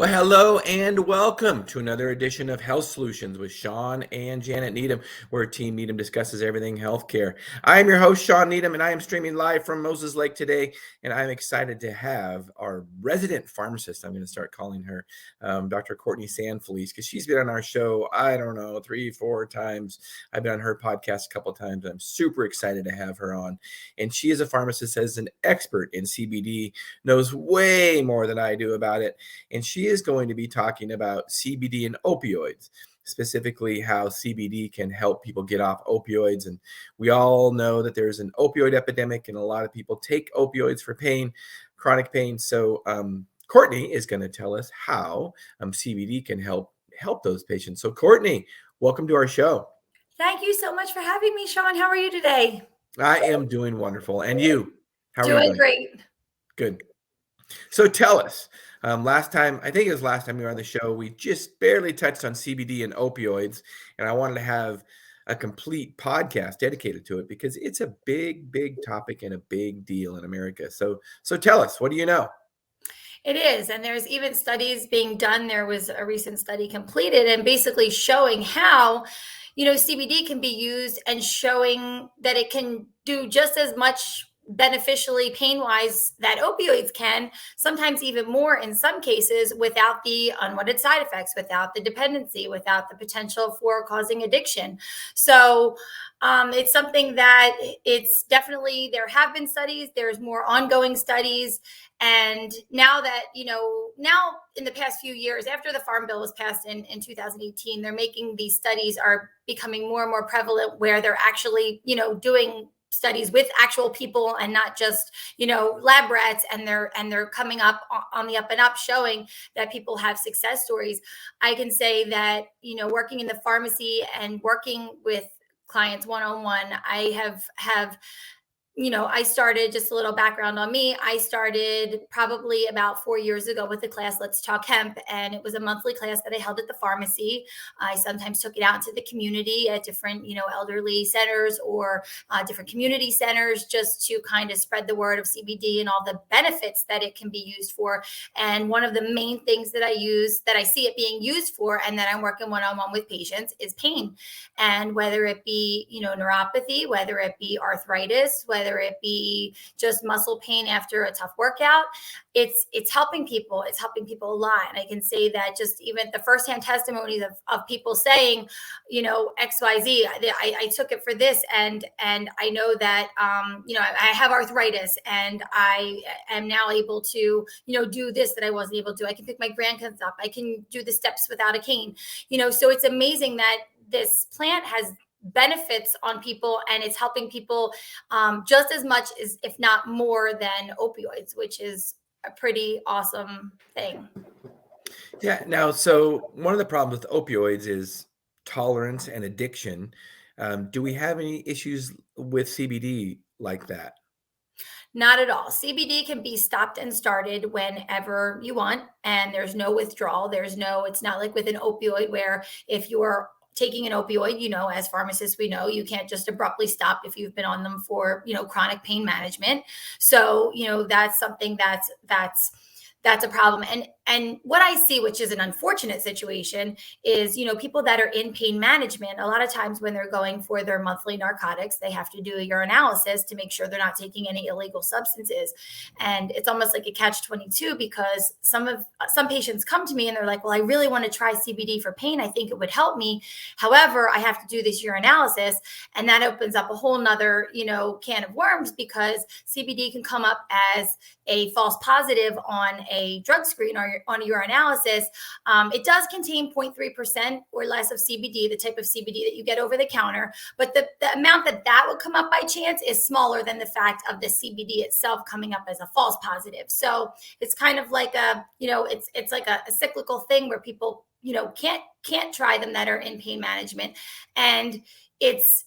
Well, hello and welcome to another edition of Health Solutions with Shawn and Janet Needham, where Team Needham discusses everything healthcare. I am your host, Shawn Needham, and I am streaming live from Moses Lake today, and I'm excited to have our resident pharmacist, I'm going to start calling her, Dr. Kourtney Sanfelice, because she's been on our show, I don't know, 3-4 times. I've been on her podcast a couple of times. I'm super excited to have her on, and she is a pharmacist, as an expert in CBD, knows way more than I do about it, and she is going to be talking about CBD and opioids, specifically how CBD can help people get off opioids. And we all know that there's an opioid epidemic, and a lot of people take opioids for pain, chronic pain. So Kourtney is going to tell us how CBD can help those patients. So Kourtney, welcome to our show. Thank you so much for having me, Shawn. How are you today? I am doing wonderful. And you? How are you doing? Great. Good. So tell us, last time we were on the show, we just barely touched on CBD and opioids, and I wanted to have a complete podcast dedicated to it because it's a big, big topic and a big deal in America. So tell us, what do you know? It is. And there's even studies being done. There was a recent study completed and basically showing how, CBD can be used and showing that it can do just as much beneficially pain-wise that opioids can, sometimes even more in some cases, without the unwanted side effects, without the dependency, without the potential for causing addiction. So it's something that it's definitely, there have been studies, there's more ongoing studies. And now that, now in the past few years, after the Farm Bill was passed in 2018, they're making these studies are becoming more and more prevalent where they're actually, doing studies with actual people and not just lab rats, and they're coming up on the up and up, showing that people have success stories. I can say that working in the pharmacy and working with clients one-on-one, I have I started, just a little background on me. I started probably about 4 years ago with the class, Let's Talk Hemp. And it was a monthly class that I held at the pharmacy. I sometimes took it out into the community at different, elderly centers or different community centers, just to kind of spread the word of CBD and all the benefits that it can be used for. And one of the main things that I see it being used for, and that I'm working one-on-one with patients, is pain. And whether it be, neuropathy, whether it be arthritis, whether it be just muscle pain after a tough workout, it's helping people. It's helping people a lot. And I can say that just even the firsthand testimonies of people saying, XYZ, I took it for this. And I know that, I have arthritis and I am now able to, do this that I wasn't able to. I can pick my grandkids up. I can do the steps without a cane, so it's amazing that this plant has benefits on people, and it's helping people just as much as, if not more than, opioids, which is a pretty awesome thing. Yeah. Now, so one of the problems with opioids is tolerance and addiction. Do we have any issues with CBD like that? Not at all. CBD can be stopped and started whenever you want, and there's no withdrawal. It's not like with an opioid where if you're taking an opioid, as pharmacists, we know you can't just abruptly stop if you've been on them for, chronic pain management. So, that's something that's a problem. And what I see, which is an unfortunate situation, is, people that are in pain management, a lot of times when they're going for their monthly narcotics, they have to do a urinalysis to make sure they're not taking any illegal substances. And it's almost like a catch-22, because some patients come to me and they're like, well, I really want to try CBD for pain. I think it would help me. However, I have to do this urinalysis. And that opens up a whole nother, can of worms, because CBD can come up as a false positive on a drug screen or on a urinalysis. It does contain 0.3% or less of CBD, the type of CBD that you get over the counter. But the amount that would come up by chance is smaller than the fact of the CBD itself coming up as a false positive. So it's kind of like it's like a cyclical thing where people, can't try them that are in pain management. And it's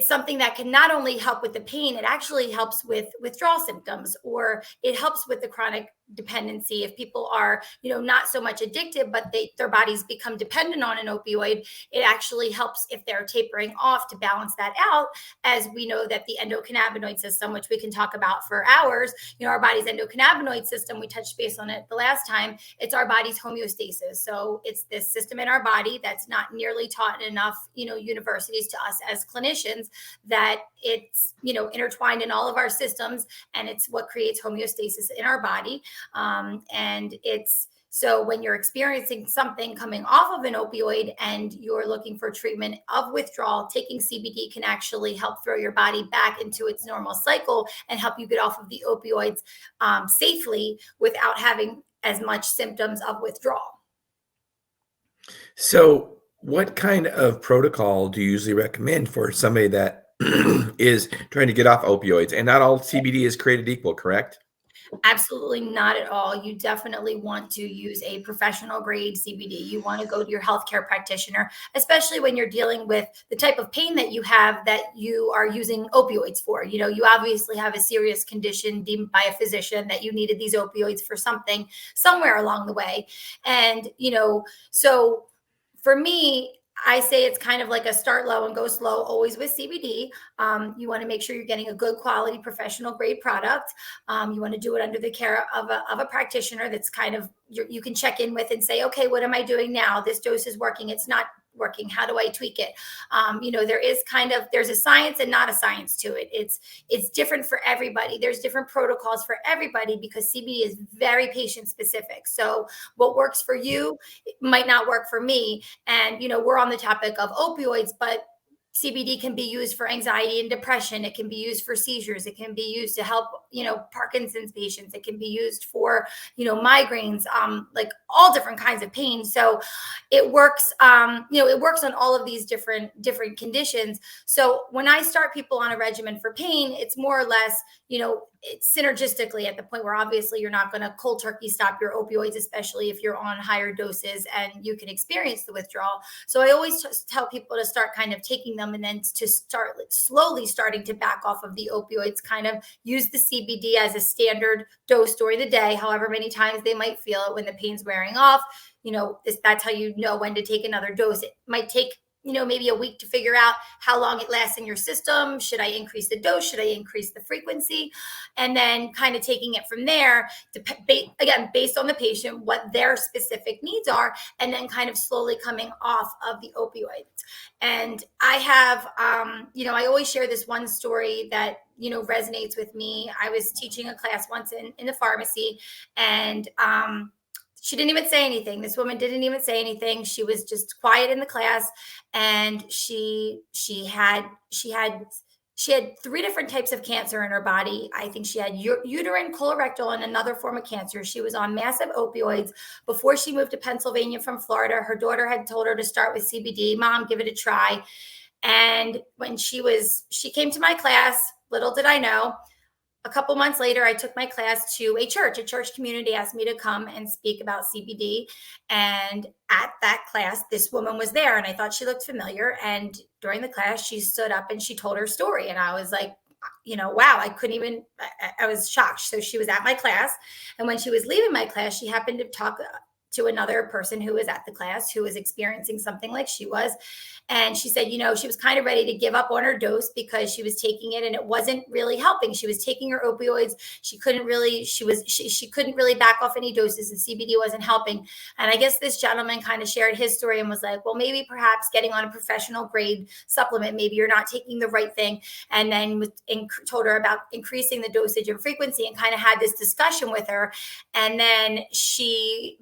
something that can not only help with the pain, it actually helps with withdrawal symptoms, or it helps with the chronic dependency, if people are, not so much addicted, but their bodies become dependent on an opioid, it actually helps if they're tapering off to balance that out. As we know that the endocannabinoid system, which we can talk about for hours, our body's endocannabinoid system, we touched base on it the last time, it's our body's homeostasis. So it's this system in our body that's not nearly taught in enough, universities to us as clinicians, that it's, intertwined in all of our systems, and it's what creates homeostasis in our body. And it's, so when you're experiencing something coming off of an opioid and you're looking for treatment of withdrawal, taking CBD can actually help throw your body back into its normal cycle and help you get off of the opioids safely without having as much symptoms of withdrawal. So what kind of protocol do you usually recommend for somebody that is trying to get off opioids? And not all CBD is created equal, correct? Absolutely not at all. You definitely want to use a professional grade CBD. You want to go to your healthcare practitioner, especially when you're dealing with the type of pain that you have that you are using opioids for. You obviously have a serious condition deemed by a physician that you needed these opioids for something somewhere along the way. And, so for me, I say it's kind of like a start low and go slow, always with CBD. You want to make sure you're getting a good quality professional grade product. You want to do it under the care of a practitioner that's kind of, you can check in with and say, okay, what am I doing now? This dose is working. It's not working. How do I tweak it? There's a science and not a science to it. It's different for everybody. There's different protocols for everybody because CBD is very patient specific. So what works for you might not work for me. And, we're on the topic of opioids, but CBD can be used for anxiety and depression. It can be used for seizures. It can be used to help, Parkinson's patients. It can be used for, migraines, like all different kinds of pain. So it works, it works on all of these different conditions. So when I start people on a regimen for pain, it's more or less, it's synergistically at the point where obviously you're not going to cold turkey stop your opioids, especially if you're on higher doses and you can experience the withdrawal. So I always tell people to start kind of taking them and then to start slowly starting to back off of the opioids, kind of use the CBD as a standard dose during the day, however many times they might feel it when the pain's wearing off. That's how you know when to take another dose. It might take maybe a week to figure out how long it lasts in your system. Should I increase the dose? Should I increase the frequency? And then kind of taking it from there, again, based on the patient, what their specific needs are, and then kind of slowly coming off of the opioids. And I have, I always share this one story that, resonates with me. I was teaching a class once in the pharmacy, and she didn't even say anything. This woman didn't even say anything. She was just quiet in the class. And she had 3 different types of cancer in her body. I think she had uterine, colorectal, and another form of cancer. She was on massive opioids before she moved to Pennsylvania from Florida. Her daughter had told her to start with CBD. Mom, give it a try. And when she came to my class, little did I know, a couple months later, I took my class to a church community asked me to come and speak about CBD. And at that class, this woman was there and I thought she looked familiar. And during the class, she stood up and she told her story. And I was like, wow, I was shocked. So she was at my class. And when she was leaving my class, she happened to talk to another person who was at the class who was experiencing something like she was. And she said, she was kind of ready to give up on her dose because she was taking it and it wasn't really helping. She was taking her opioids. She couldn't really back off any doses, and CBD wasn't helping. And I guess this gentleman kind of shared his story and was like, well, maybe perhaps getting on a professional grade supplement, maybe you're not taking the right thing. And then told her about increasing the dosage and frequency and kind of had this discussion with her. And then she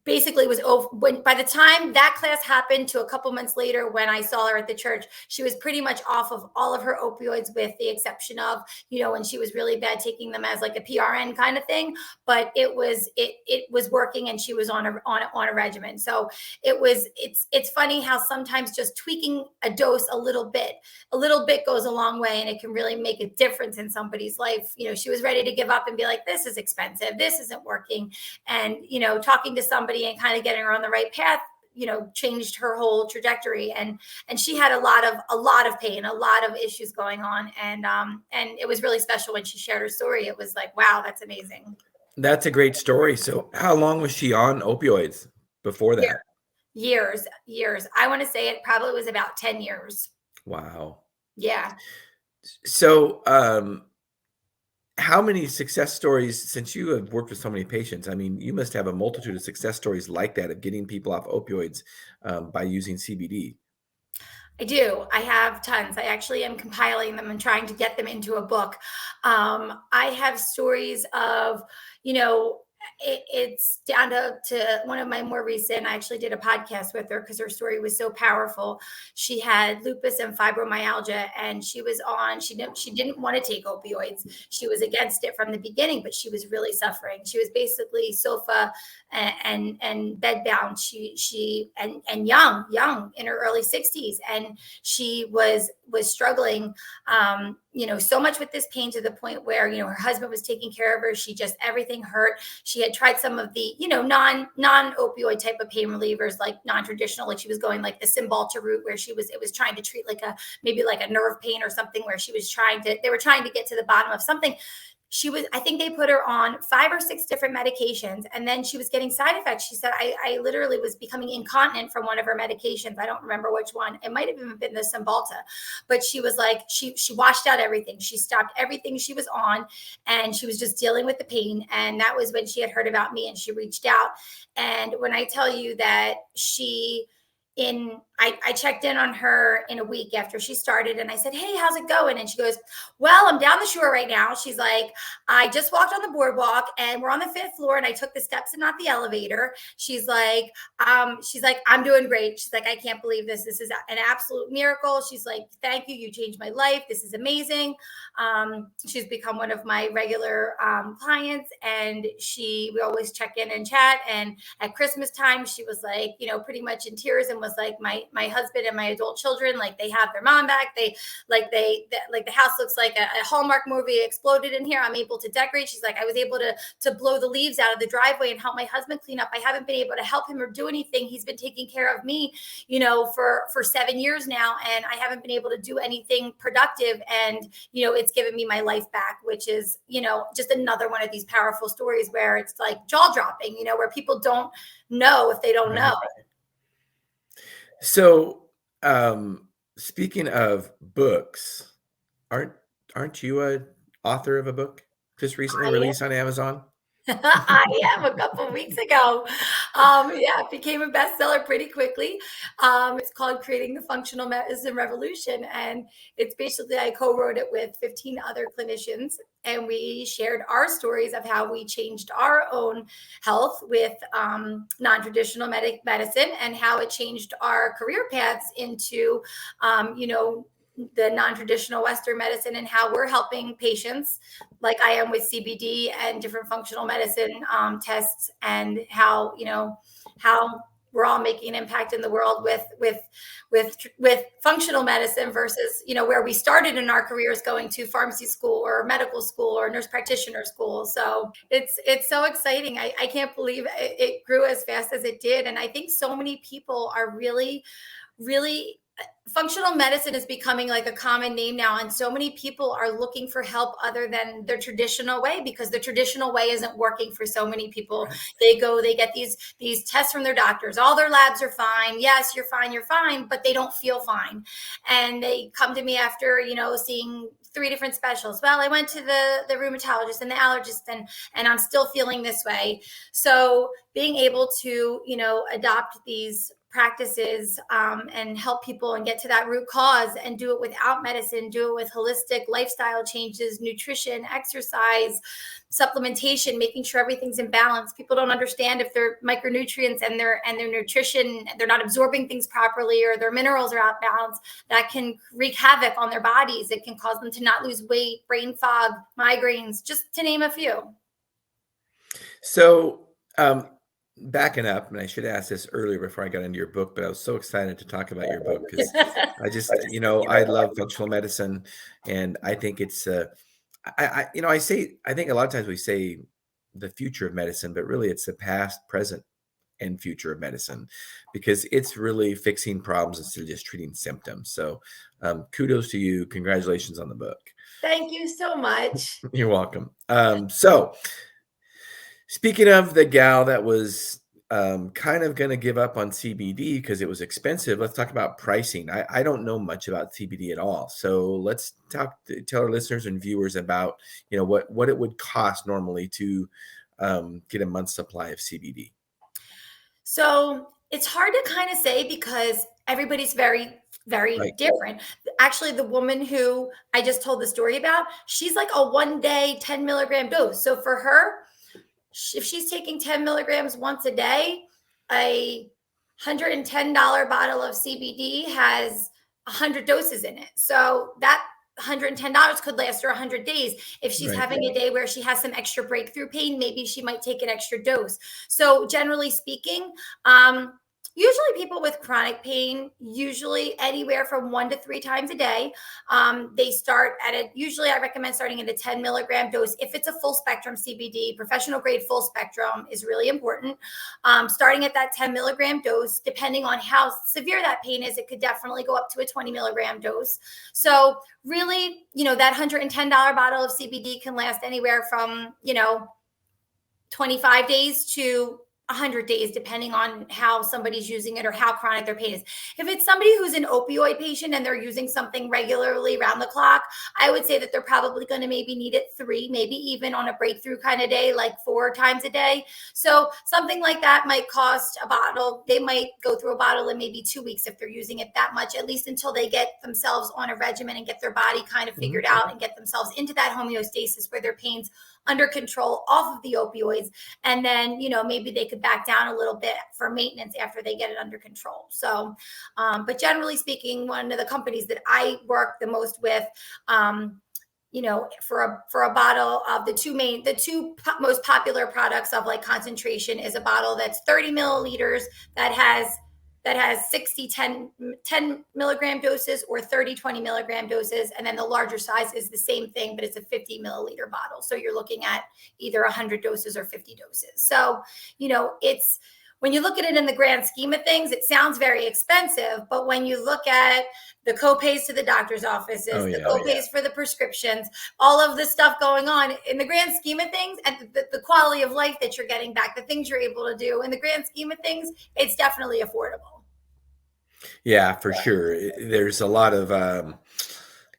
basically was over by the time that class happened to a couple months later, when I saw her at the church, she was pretty much off of all of her opioids with the exception of, when she was really bad, taking them as like a PRN kind of thing, but it was working and she was on a regimen. So it's funny how sometimes just tweaking a dose a little bit goes a long way, and it can really make a difference in somebody's life. She was ready to give up and be like, this is expensive, this isn't working. And, talking to somebody and kind of getting her on the right path, changed her whole trajectory. And she had a lot of pain, a lot of issues going on. And it was really special when she shared her story. It was like, wow, that's amazing. That's a great story. So how long was she on opioids before that? Years. I want to say it probably was about 10 years. Wow. Yeah. So, how many success stories, since you have worked with so many patients, I mean, you must have a multitude of success stories like that of getting people off opioids by using CBD. I do. I have tons. I actually am compiling them and trying to get them into a book. I have stories of, it's down to one of my more recent. I actually did a podcast with her because her story was so powerful. She had lupus and fibromyalgia, and she was on. She didn't want to take opioids. She was against it from the beginning, but she was really suffering. She was basically sofa and bedbound. She and young in her early 60s, and she was struggling, so much with this pain to the point where, her husband was taking care of her. She just, everything hurt. She had tried some of the, non-opioid type of pain relievers, like non-traditional, like she was going like the Cymbalta route, where it was trying to treat maybe like a nerve pain or something, where they were trying to get to the bottom of something. I think they put her on 5 or 6 different medications, and then she was getting side effects. She said, I literally was becoming incontinent from one of her medications. I don't remember which one. It might have even been the Cymbalta, but she was like, she washed out everything. She stopped everything she was on, and she was just dealing with the pain. And that was when she had heard about me, and she reached out. And when I tell you that I checked in on her in a week after she started, and I said, hey, how's it going? And she goes, well, I'm down the shore right now. She's like, I just walked on the boardwalk, and we're on the 5th floor, and I took the steps and not the elevator. She's like, I'm doing great. She's like, I can't believe this. This is an absolute miracle. She's like, thank you. You changed my life. This is amazing. She's become one of my regular clients, and we always check in and chat. And at Christmas time, she was like, pretty much in tears, and was like, my husband and my adult children, like, they have their mom back. They the house looks like a Hallmark movie exploded in here. I'm able to decorate. She's like, I was able to blow the leaves out of the driveway and help my husband clean up. I haven't been able to help him or do anything. He's been taking care of me, for 7 years now, and I haven't been able to do anything productive. And, it's given me my life back, which is, just another one of these powerful stories where it's like jaw dropping, where people don't know if they don't know. So, speaking of books, aren't you a author of a book just recently released on Amazon? I am, a couple of weeks ago. It became a bestseller pretty quickly. It's called Creating the Functional Medicine Revolution. And it's basically, I co-wrote it with 15 other clinicians, and we shared our stories of how we changed our own health with non-traditional medicine, and how it changed our career paths into, the non-traditional Western medicine, and how we're helping patients like I am with CBD and different functional medicine tests, and how we're all making an impact in the world with functional medicine versus, where we started in our careers, going to pharmacy school or medical school or nurse practitioner school. So it's so exciting. I can't believe it grew as fast as it did. And I think so many people are really, really, functional medicine is becoming like a common name now, and so many people are looking for help other than their traditional way, because the traditional way isn't working for so many people. Right. They get these tests from their doctors. All their labs are fine. Yes, you're fine, but they don't feel fine. And they come to me after, seeing 3 different specials. Well, I went to the rheumatologist and the allergist, and I'm still feeling this way. So being able to, adopt these practices and help people and get to that root cause, and do it without medicine, do it with holistic lifestyle changes, nutrition, exercise, supplementation, making sure everything's in balance. People don't understand if their micronutrients and their nutrition, they're not absorbing things properly, or their minerals are out of balance. That can wreak havoc on their bodies. It can cause them to not lose weight, brain fog, migraines, just to name a few. So, backing up, and I should ask this earlier before I got into your book, but I was so excited to talk about your book because I just, I love functional medicine, and I think it's, I think a lot of times we say the future of medicine, but really it's the past, present, and future of medicine, because it's really fixing problems instead of just treating symptoms. So, kudos to you. Congratulations on the book. Thank you so much. You're welcome. So Speaking of the gal that was kind of going to give up on CBD because it was expensive, let's talk about pricing. I don't know much about CBD at all, so let's tell our listeners and viewers about what it would cost normally to get a month's supply of CBD. So it's hard to kind of say because everybody's very, very Right. different. Actually, the woman who I just told the story about, she's like a 1 day 10 milligram dose. So for her, if she's taking 10 milligrams once a day, a $110 bottle of CBD has 100 doses in it. So that $110 could last her 100 days. If she's Right. having a day where she has some extra breakthrough pain, maybe she might take an extra dose. So generally speaking, usually people with chronic pain, usually anywhere from 1 to 3 times a day, they start at usually I recommend starting at a 10 milligram dose. If it's a full spectrum CBD, professional grade full spectrum is really important. Starting at that 10 milligram dose, depending on how severe that pain is, it could definitely go up to a 20 milligram dose. So really, that $110 bottle of CBD can last anywhere from, 25 days to 100 days, depending on how somebody's using it or how chronic their pain is. If it's somebody who's an opioid patient and they're using something regularly around the clock, I would say that they're probably going to maybe need it 3, maybe even on a breakthrough kind of day, like 4 times a day. So something like that might cost a bottle. They might go through a bottle in maybe 2 weeks if they're using it that much, at least until they get themselves on a regimen and get their body kind of figured out and get themselves into that homeostasis where their pain's under control off of the opioids. And then, maybe they could back down a little bit for maintenance after they get it under control. So, but generally speaking, one of the companies that I work the most with, for a bottle of the two most popular products of like concentration is a bottle that's 30 milliliters that has 60 10 milligram doses or 30 20 milligram doses, and then the larger size is the same thing, but it's a 50 milliliter bottle, so you're looking at either 100 doses or 50 doses. So it's, when you look at it in the grand scheme of things, it sounds very expensive, but when you look at the copays to the doctor's offices, the copays for the prescriptions, all of the stuff going on in the grand scheme of things, and the quality of life that you're getting back, the things you're able to do in the grand scheme of things, it's definitely affordable. Yeah, for sure. There's a lot of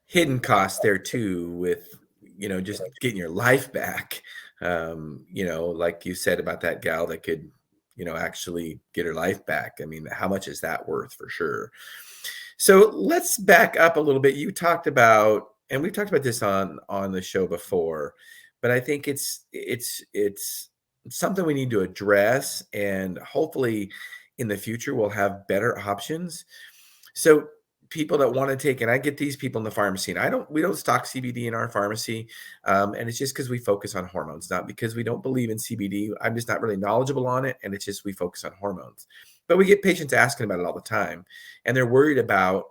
hidden costs there too with, just getting your life back. Like you said about that gal that could, actually get her life back. I mean, how much is that worth for sure? So let's back up a little bit. You talked about, and we've talked about this on the show before, but I think it's something we need to address, and hopefully in the future we'll have better options. So people that want to take, and I get these people in the pharmacy, and we don't stock CBD in our pharmacy. And it's just because we focus on hormones, not because we don't believe in CBD. I'm just not really knowledgeable on it. And it's just, we focus on hormones, but we get patients asking about it all the time. And they're worried about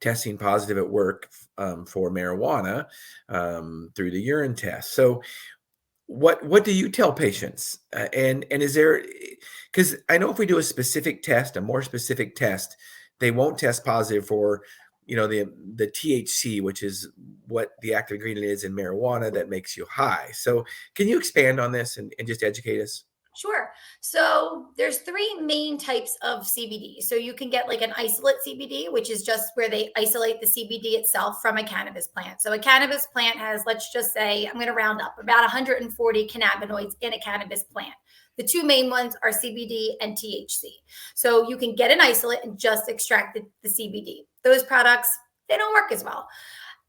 testing positive at work for marijuana through the urine test. So what do you tell patients? And is there, because I know if we do a specific test, a more specific test, they won't test positive for, the THC, which is what the active ingredient is in marijuana that makes you high. So can you expand on this and just educate us? Sure. So there's 3 main types of CBD. So you can get like an isolate CBD, which is just where they isolate the CBD itself from a cannabis plant. So a cannabis plant has, let's just say, I'm going to round up, about 140 cannabinoids in a cannabis plant. The 2 main ones are CBD and THC. So you can get an isolate and just extract the CBD. Those products, they don't work as well.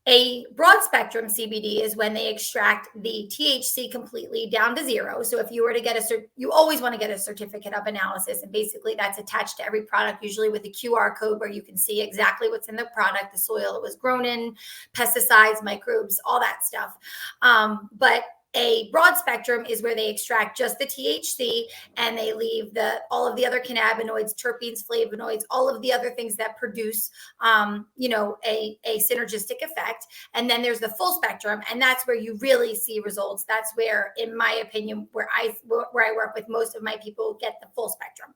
A broad spectrum CBD is when they extract the THC completely down to 0. So if you were to get you always want to get a certificate of analysis. And basically that's attached to every product, usually with a QR code where you can see exactly what's in the product, the soil it was grown in, pesticides, microbes, all that stuff. But a broad spectrum is where they extract just the THC and they leave all of the other cannabinoids, terpenes, flavonoids, all of the other things that produce, a synergistic effect. And then there's the full spectrum, and that's where you really see results. That's where, in my opinion, where I work with most of my people get the full spectrum.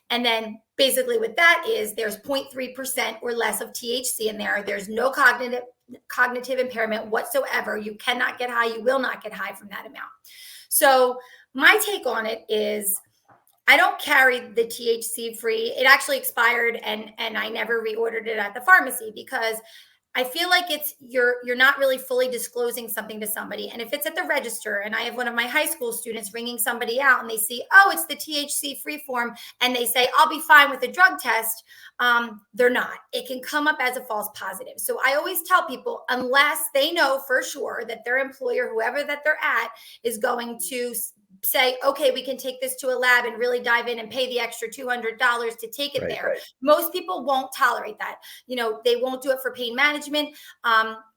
And then basically what that is, there's 0.3% or less of THC in there. There's no cognitive cognitive impairment whatsoever. You cannot get high. You will not get high from that amount. So my take on it is, I don't carry the THC free. It actually expired, and I never reordered it at the pharmacy because I feel like you're not really fully disclosing something to somebody. And if it's at the register, and I have one of my high school students ringing somebody out, and they see, oh, it's the THC free form, and they say, I'll be fine with a drug test. They're not. It can come up as a false positive. So I always tell people, unless they know for sure that their employer, whoever that they're at, is going to say, okay, we can take this to a lab and really dive in and pay the extra $200 to take it there. Right. Most people won't tolerate that. They won't do it for pain management.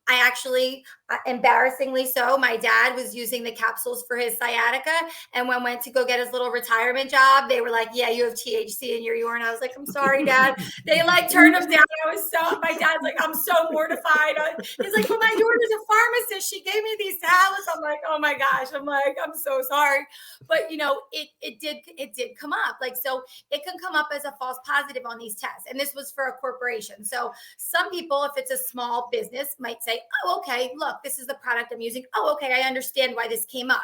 I actually, embarrassingly so, my dad was using the capsules for his sciatica. And when went to go get his little retirement job, they were like, yeah, you have THC in your urine. I was like, I'm sorry, Dad. They turned him down. My dad's like, I'm so mortified. He's like, well, my daughter's a pharmacist. She gave me these tablets. I'm like, oh my gosh. I'm so sorry. But it did come up. So it can come up as a false positive on these tests. And this was for a corporation. So some people, if it's a small business, might say, oh, okay, look, this is the product I'm using. Oh, okay, I understand why this came up.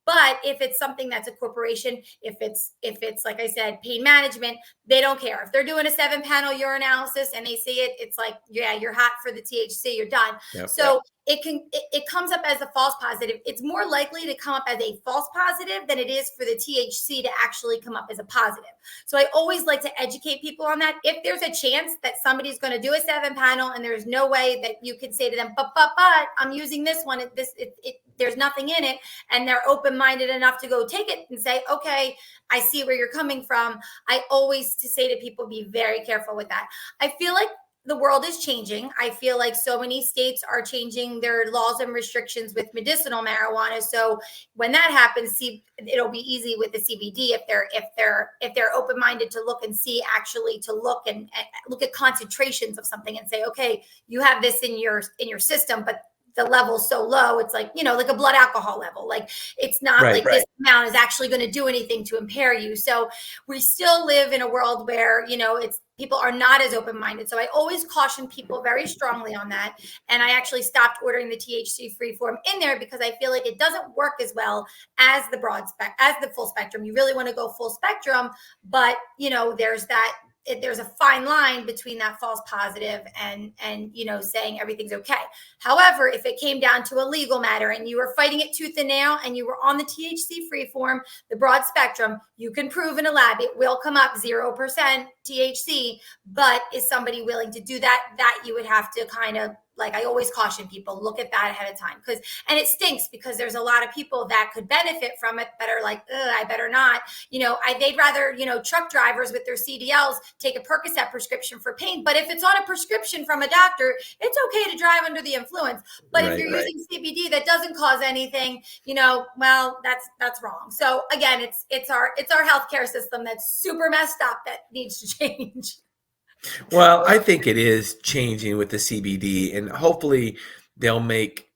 But if it's something that's a corporation, if it's like I said, pain management, they don't care. If they're doing a 7-panel urinalysis and they see it, it's like, yeah, you're hot for the THC, you're done. Yep. So it comes up as a false positive. It's more likely to come up as a false positive than it is for the THC to actually come up as a positive. So I always like to educate people on that. If there's a chance that somebody's going to do a 7-panel and there's no way that you could say to them, but I'm using this one, there's nothing in it, and they're open-minded enough to go take it and say, okay, I see where you're coming from. I always to say to people, be very careful with that. I feel like the world is changing. I feel like so many states are changing their laws and restrictions with medicinal marijuana. So when that happens, it'll be easy with the CBD if they're open-minded to look and see, actually to look and look at concentrations of something and say, okay, you have this in your system, but the level's so low, it's like, like a blood alcohol level. It's not this amount is actually going to do anything to impair you. So we still live in a world where, people are not as open-minded. So I always caution people very strongly on that. And I actually stopped ordering the THC free form in there because I feel like it doesn't work as well as the full spectrum. You really want to go full spectrum, but there's a fine line between that false positive and saying everything's okay. However, if it came down to a legal matter and you were fighting it tooth and nail and you were on the THC free form, the broad spectrum, you can prove in a lab it will come up 0% THC. But is somebody willing to do that? That you would have to kind of, I always caution people, look at that ahead of time. And it stinks because there's a lot of people that could benefit from it that are like, I better not. They'd rather, truck drivers with their CDLs take a Percocet prescription for pain. But if it's on a prescription from a doctor, it's okay to drive under the influence. But if you're using CBD that doesn't cause anything, well, that's wrong. So again, it's our healthcare system that's super messed up that needs to change. Well, I think it is changing with the CBD, and hopefully they'll make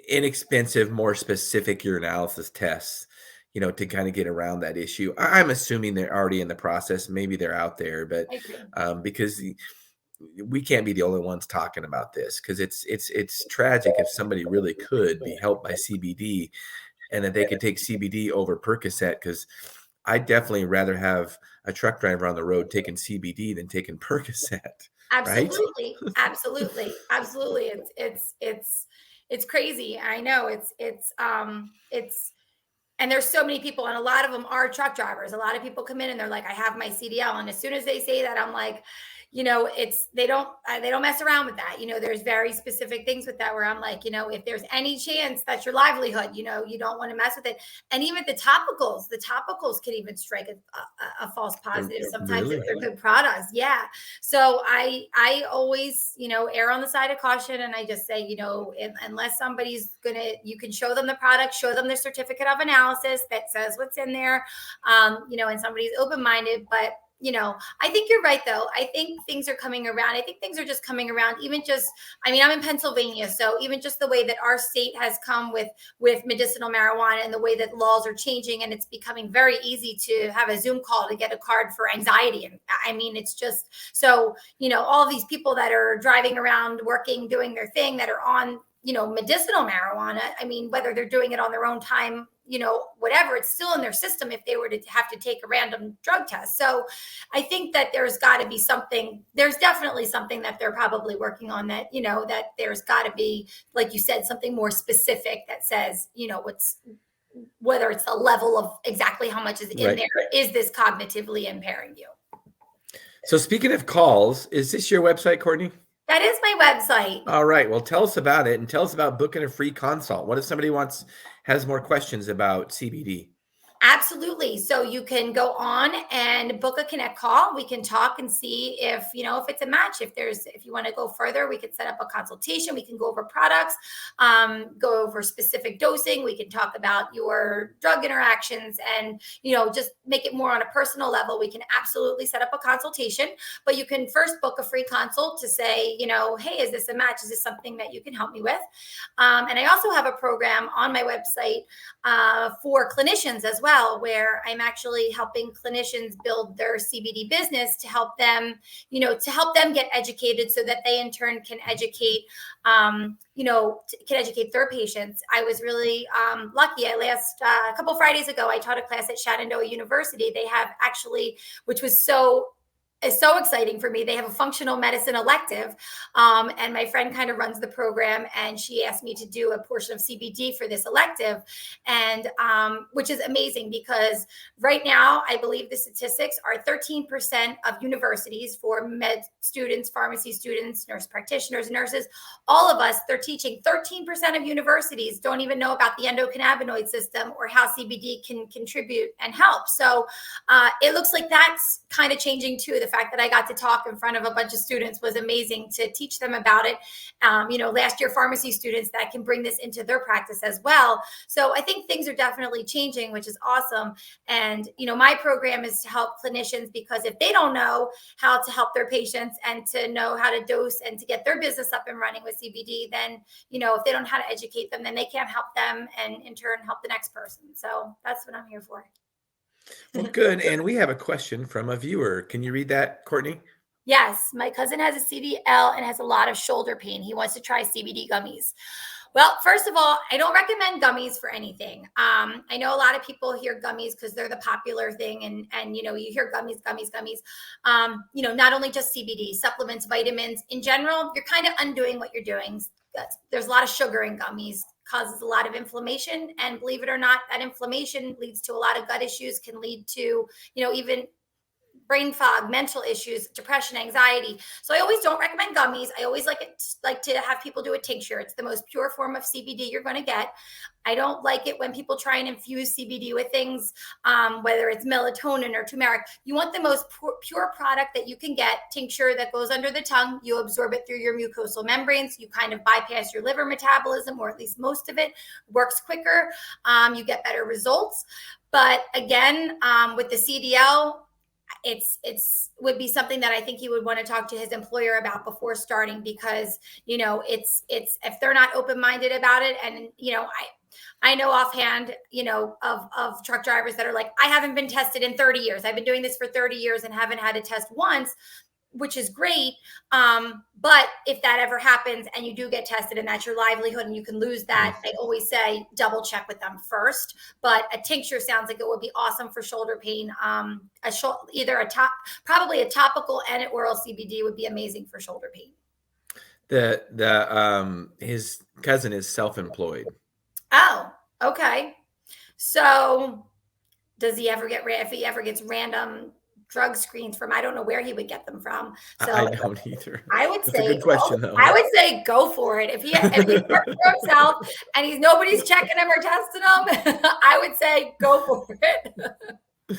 inexpensive, more specific urinalysis tests, to kind of get around that issue. I'm assuming they're already in the process. Maybe they're out there, but because we can't be the only ones talking about this, because it's tragic if somebody really could be helped by CBD and that they could take CBD over Percocet, because I'd definitely rather have a truck driver on the road taking CBD than taking Percocet. Absolutely. Right? Absolutely. It's crazy. I know and there's so many people, and a lot of them are truck drivers. A lot of people come in and they're like, I have my CDL. And as soon as they say that, I'm like, they don't mess around with that. There's very specific things with that where I'm like, if there's any chance that's your livelihood, you don't want to mess with it. And even the topicals can even strike a false positive sometimes if they're good products. Yeah. So I always, err on the side of caution. And I just say, unless somebody's you can show them the product, show them the certificate of analysis that says what's in there, and somebody's open-minded, but I think you're right, though. I think things are coming around. I think things are just coming around. Even just, I mean, I'm in Pennsylvania, so even just the way that our state has come with medicinal marijuana and the way that laws are changing, and it's becoming very easy to have a Zoom call to get a card for anxiety. And I mean, it's just so, all of these people that are driving around, working, doing their thing, that are on, medicinal marijuana. I mean, whether they're doing it on their own time, whatever, it's still in their system if they were to have to take a random drug test. So I think that there's got to be something, there's definitely something that they're probably working on, that, that there's got to be, like you said, something more specific that says, whether it's the level of exactly how much is in there, is this cognitively impairing you? So speaking of calls, is this your website, Kourtney? That is my website. All right. Well, tell us about it, and tell us about booking a free consult. What if somebody has more questions about CBD? Absolutely. So you can go on and book a connect call. We can talk and see if it's a match. If you want to go further, we can set up a consultation. We can go over products, go over specific dosing. We can talk about your drug interactions, and, just make it more on a personal level. We can absolutely set up a consultation, but you can first book a free consult to say, hey, is this a match? Is this something that you can help me with? And I also have a program on my website for clinicians as well, where I'm actually helping clinicians build their CBD business to help them, get educated, so that they in turn can educate, their patients. I was really lucky. A couple Fridays ago, I taught a class at Shenandoah University. They have actually, which was so exciting for me. They have a functional medicine elective. And my friend kind of runs the program, and she asked me to do a portion of CBD for this elective. And which is amazing, because right now, I believe the statistics are 13% of universities, for med students, pharmacy students, nurse practitioners, nurses, all of us, they're teaching. 13% of universities don't even know about the endocannabinoid system, or how CBD can contribute and help. So it looks like that's kind of changing too. The fact that I got to talk in front of a bunch of students was amazing, to teach them about it. Last year, pharmacy students that can bring this into their practice as well. So I think things are definitely changing, which is awesome. And, my program is to help clinicians, because if they don't know how to help their patients and to know how to dose and to get their business up and running with CBD, then, if they don't know how to educate them, then they can't help them, and in turn help the next person. So that's what I'm here for. Well, good. And we have a question from a viewer. Can you read that, Kourtney? Yes. My cousin has a CDL and has a lot of shoulder pain. He wants to try CBD gummies. Well, first of all, I don't recommend gummies for anything. I know a lot of people hear gummies because they're the popular thing. And you hear gummies. Not only just CBD, supplements, vitamins. In general, you're kind of undoing what you're doing. There's a lot of sugar in gummies, causes a lot of inflammation. And believe it or not, that inflammation leads to a lot of gut issues, can lead to, even brain fog, mental issues, depression, anxiety. So I always don't recommend gummies. I always like to have people do a tincture. It's the most pure form of CBD you're going to get. I don't like it when people try and infuse CBD with things, whether it's melatonin or turmeric. You want the most pure product that you can get, tincture that goes under the tongue. You absorb it through your mucosal membranes. You kind of bypass your liver metabolism, or at least most of it. Works quicker. You get better results. But again, with the CDL, it's would be something that I think he would want to talk to his employer about before starting, because it's if they're not open-minded about it. And I know offhand of truck drivers that are like, I haven't been tested in 30 years. I've been doing this for 30 years and haven't had a test once, which is great. But if that ever happens and you do get tested and that's your livelihood and you can lose that, I always say double check with them first. But a tincture sounds like it would be awesome for shoulder pain. Probably a topical and an oral CBD would be amazing for shoulder pain. His cousin is self-employed. Oh, okay. So does he ever if he ever gets random drug screens from, I don't know where he would get them from. So I don't either. I would That's say, a good question, though. I would say go for it. If he works for himself and nobody's checking him or testing him, I would say go for it.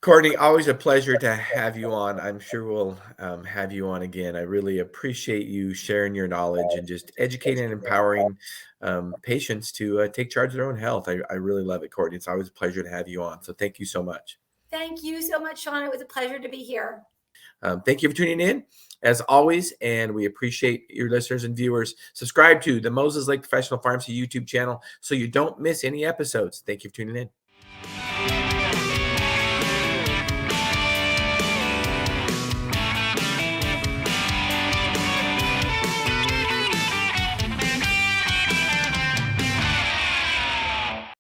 Kourtney, always a pleasure to have you on. I'm sure we'll have you on again. I really appreciate you sharing your knowledge and just educating and empowering patients to take charge of their own health. I really love it, Kourtney. It's always a pleasure to have you on. So thank you so much. Thank you so much, Shawn. It was a pleasure to be here. Thank you for tuning in, as always, and we appreciate your listeners and viewers. Subscribe to the Moses Lake Professional Pharmacy YouTube channel so you don't miss any episodes. Thank you for tuning in.